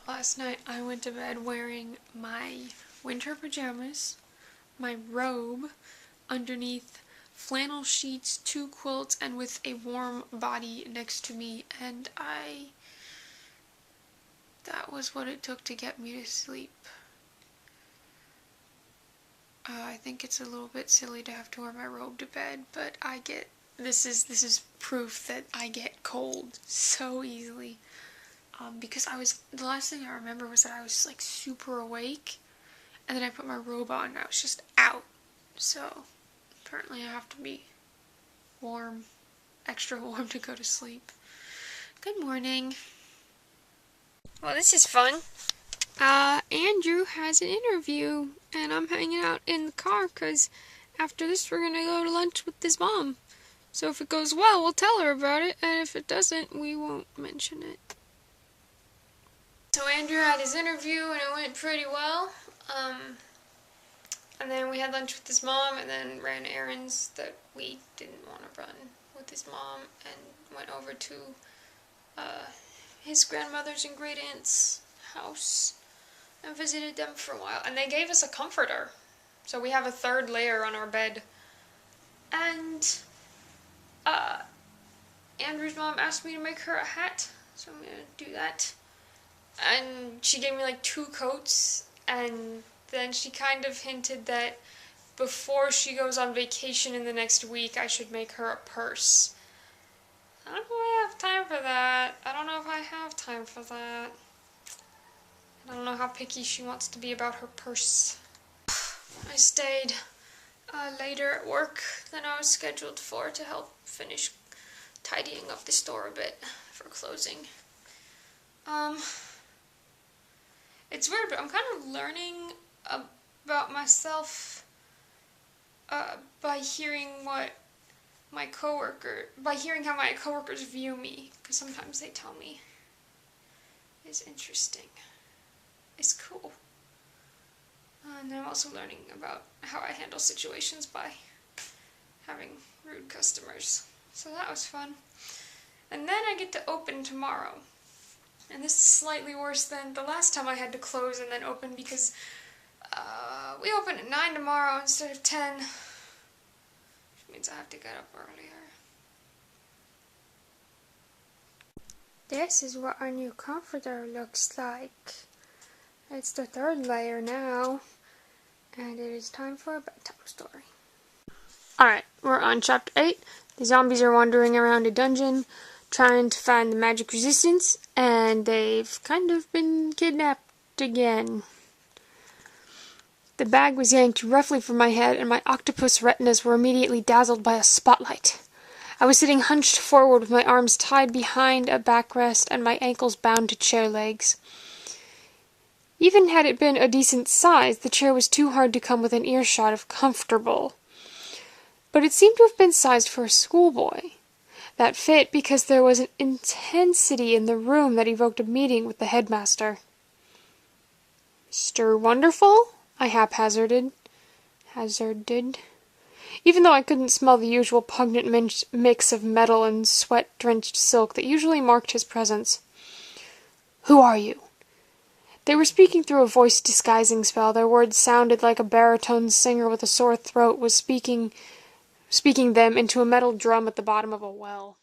Last night I went to bed wearing my winter pajamas, my robe, underneath flannel sheets, 2 quilts, and with a warm body next to me, and that was what it took to get me to sleep. I think it's a little bit silly to have to wear my robe to bed, but this is proof that I get cold so easily. Because the last thing I remember was that I was like super awake, and then I put my robe on and I was just out. So apparently I have to be warm, extra warm to go to sleep. Good morning. Well, this is fun. Andrew has an interview, and I'm hanging out in the car because after this we're gonna go to lunch with his mom. So if it goes well, we'll tell her about it, and if it doesn't, we won't mention it. So Andrew had his interview, and it went pretty well. And then we had lunch with his mom, and then ran errands that we didn't want to run with his mom, and went over to his grandmother's and great aunt's house and visited them for a while. And they gave us a comforter, so we have a 3rd layer on our bed. And Andrew's mom asked me to make her a hat, so I'm gonna do that. And she gave me like 2 coats, and then she kind of hinted that before she goes on vacation in the next week, I should make her a purse. I don't know if I have time for that. I don't know how picky she wants to be about her purse. I stayed later at work than I was scheduled for to help finish tidying up the store a bit for closing. It's weird, but I'm kind of learning about myself by hearing how my coworkers view me, because sometimes they tell me it's interesting. It's cool. And I'm also learning about how I handle situations by having rude customers. So that was fun. And then I get to open tomorrow. And this is slightly worse than the last time I had to close and then open, because we open at 9 tomorrow instead of 10. Which means I have to get up earlier. This is what our new comforter looks like. It's the 3rd layer now. And it is time for a bedtime story. Alright, we're on chapter 8. The zombies are wandering around a dungeon trying to find the magic resistance, and they've kind of been kidnapped again. The bag was yanked roughly from my head, and my octopus retinas were immediately dazzled by a spotlight. I was sitting hunched forward with my arms tied behind a backrest and my ankles bound to chair legs. Even had it been a decent size, the chair was too hard to come within earshot of comfortable. But it seemed to have been sized for a schoolboy. That fit because there was an intensity in the room that evoked a meeting with the headmaster. "Mr. Wonderful?" I hazarded. Even though I couldn't smell the usual pungent mix of metal and sweat-drenched silk that usually marked his presence. "Who are you?" They were speaking through a voice-disguising spell. Their words sounded like a baritone singer with a sore throat was speaking them into a metal drum at the bottom of a well.